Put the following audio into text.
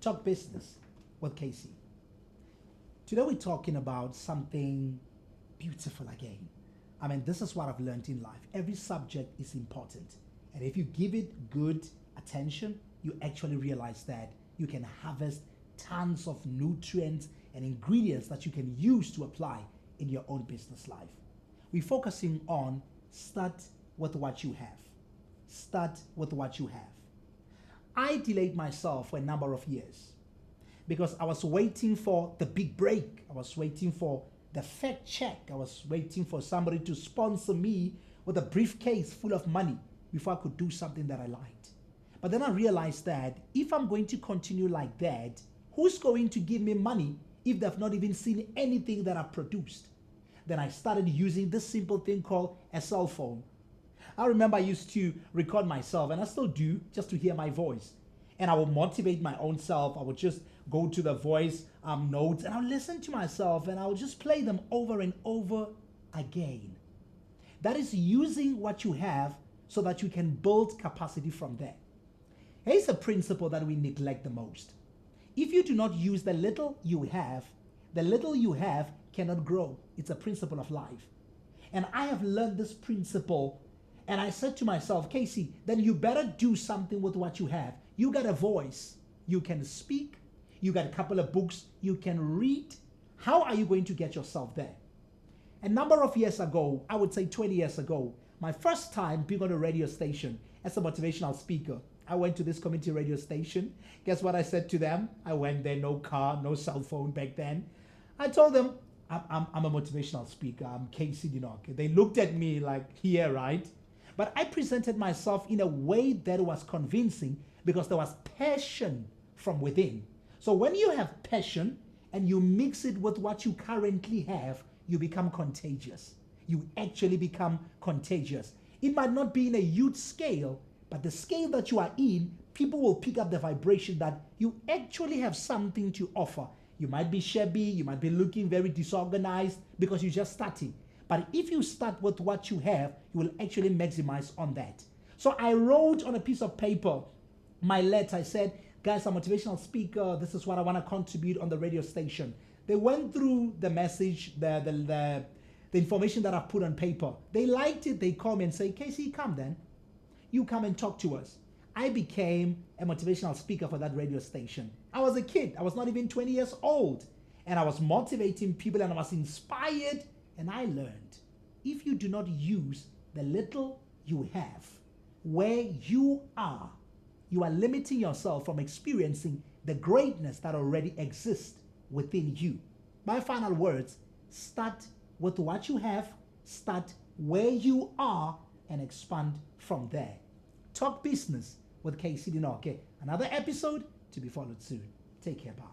Talk Business with Casey. Today we're talking about something beautiful again. I mean, this is what I've learned in life. Every subject is important. And if you give it good attention, you actually realize that you can harvest tons of nutrients and ingredients that you can use to apply in your own business life. We're focusing on start with what you have. Start with what you have. I delayed myself for a number of years because I was waiting for the big break. I was waiting for the fact check. I was waiting for somebody to sponsor me with a briefcase full of money before I could do something that I liked. But then I realized that if I'm going to continue like that, who's going to give me money if they've not even seen anything that I've produced? Then I started using this simple thing called a cell phone. I remember I used to record myself, and I still do, just to hear my voice. And I would motivate my own self. I would just go to the voice notes, and I'll listen to myself, and I'll just play them over and over again. That is using what you have so that you can build capacity from there. Here's a principle that we neglect the most. If you do not use the little you have cannot grow. It's a principle of life. And I have learned this principle, and I said to myself, Casey, then you better do something with what you have. You got a voice. You can speak. You got a couple of books you can read. How are you going to get yourself there? A number of years ago, I would say 20 years ago, my first time being on a radio station as a motivational speaker, I went to this community radio station. Guess what I said to them? I went there, no car, no cell phone back then. I told them, I'm a motivational speaker. I'm Casey Dinoke. They looked at me like, yeah, right? But I presented myself in a way that was convincing because there was passion from within. So when you have passion and you mix it with what you currently have, you become contagious. You actually become contagious. It might not be in a huge scale, but the scale that you are in, people will pick up the vibration that you actually have something to offer. You might be shabby, you might be looking very disorganized because you're just starting. But if you start with what you have, you will actually maximize on that. So I wrote on a piece of paper my letter. I said, guys, I'm a motivational speaker. This is what I want to contribute on the radio station. They went through the message, the information that I put on paper. They liked it. They called me and say, Casey, come then. You come and talk to us. I became a motivational speaker for that radio station. I was a kid. I was not even 20 years old. And I was motivating people and I was inspired. And I learned, if you do not use the little you have where you are limiting yourself from experiencing the greatness that already exists within you. My final words, start with what you have, start where you are, and expand from there. Talk Business with Casey Dinoke. Another episode to be followed soon. Take care. Bye.